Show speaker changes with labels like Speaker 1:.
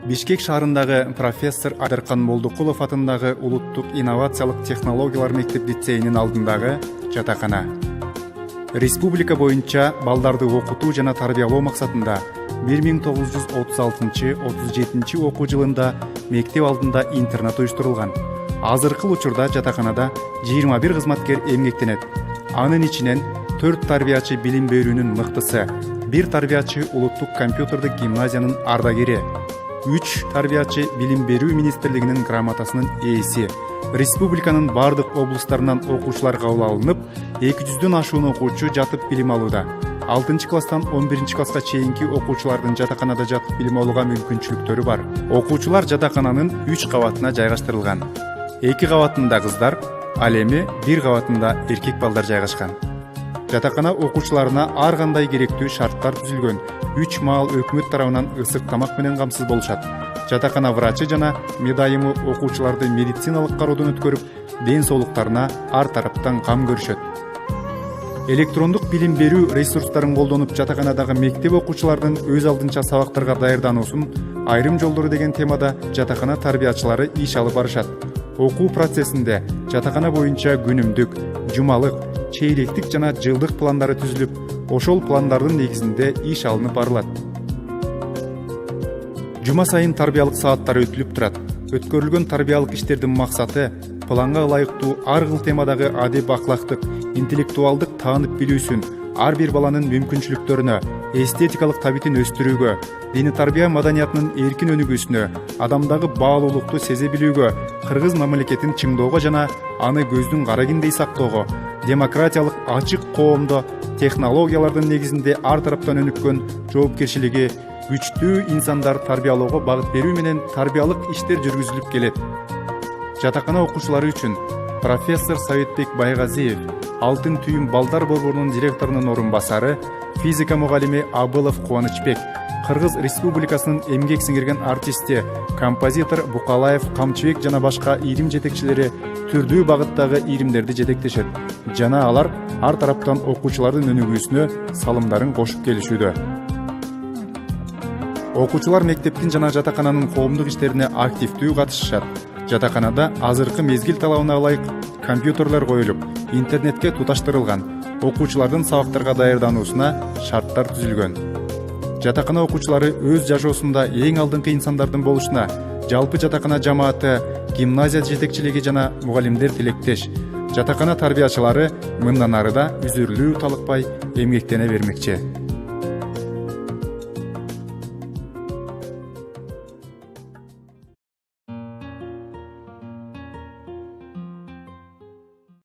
Speaker 1: Бишкек шаарындагы профессор Айдаркан Молдукулов атындагы улуттук инновациялык технологиялар мектеп-лицейинин алдындагы жатакана. Республика боюнча балдарды окутуу жана тарбиялоо максатында 1936-37 окуу жылында мектеп алдында интернат уюштурулган. Азыркы учурда жатаканада 21 кызматкер эмгектенет. Анын ичинен 4 тарбиячы билим берүүнүн мыктысы, 1 тарбиячы улуттук компьютердик гимназиянын ардагери, 3 тарбиячы билим берүү министрлигинин грамотасынын ээси. Республиканын бардык облустарынан окуучулар кабыл алынып, 200дөн ашуун окуучу жатып билим алууда. 6-класстан 11-класска чейинки окуучулардын жатаканада жатып билим алууга мүмкүнчүлүктөрү бар. Окуучулар жатакананын 3 кабатына жайгаштырылган. 2 кабатында кыздар, ал эми 1 кабатында эркек балдар жайгашкан. Жатакана окуучуларына ар кандай керектүү шарттар түзүлгөн. 3 маал өкмөт тарабынан ысык тамак менен камсыз болушат. Жатакана врачы жана медайымы окуучуларды медициналык кароодон өткөрүп, ден соолуктарына ар тараптан кам көрүшөт. Электрондук билим берүү ресурстарын колдонуп, жатаканадагы мектеп окуучулардын өз алдынча сабактарга даярдануусун айрым жолдору деген темада жатакана тарбиячылары иш алып барышат. Окуу процессинде жатакана боюнча күнүмдүк, жумалык, чейлектик жана жылдык пландары түзүлүп, ошол пландардын негизинде иш алынып барылат. Жума сайын тарбиялык сааттары өтүлүп турат. Өткөрүлгөн тарбиялык иштердин максаты планга ылайыктуу ар кыл темадагы адеп акылактык, интеллектуалдык таанып билүүсүн, ар бир баланын мүмкүнчүлүктөрүнө, эстетикалык табитин өстүрүүгө, дини тарбия маданиятынын эркин өнүгүүсүнө, адамдагы баалуулукту сезе билүүгө, кыргыз мамлекетин чыңдоого жана аны көздүн карагиндей сактоого, демократиялык ачык коомдо технологиялардын негизинде ар тараптан өнүккөн жоопкерчилиги күчтүү инсандар тарбиялоого багыт берүү менен тарбиялык иштер жүргүзүлүп келет. Жатакана окуучулары үчүн профессор Советбек Байгазиев, Алтын түйүн балдар борборунун директорунун орун басары, физика мугалими Абылов Кубанычбек, Кыргыз Республикасынын эмгек сиңирген артисти, композитор Букалаев Камчыбек жана башка ийрим жетекчилери түрдүү багыттагы ийримдерди жетектешет жана алар ар тараптан окуучулардын өнүгүүсүнө салымдарын кошуп келишүүдө. Окуучулар мектептин жана жатакананын коомдук иштерине активдүү катышышат. Жатаканада азыркы мезгил талабына ылайык компьютерлер коюлуп, интернетке туташтырылган. Окуучулардын сабактарга даярдануусуна шарттар түзүлгөн. Жатакана окуучулары өз жашоосунда эң алдыңкы инсандардын болушуна жалпы жатакана жамааты, гимназия жетекчилиги жана мугалимдер тилектеш. Жатакана тарбиячылары мындан ары да үзүрүлүү талыкпай эмгектене бермекчи.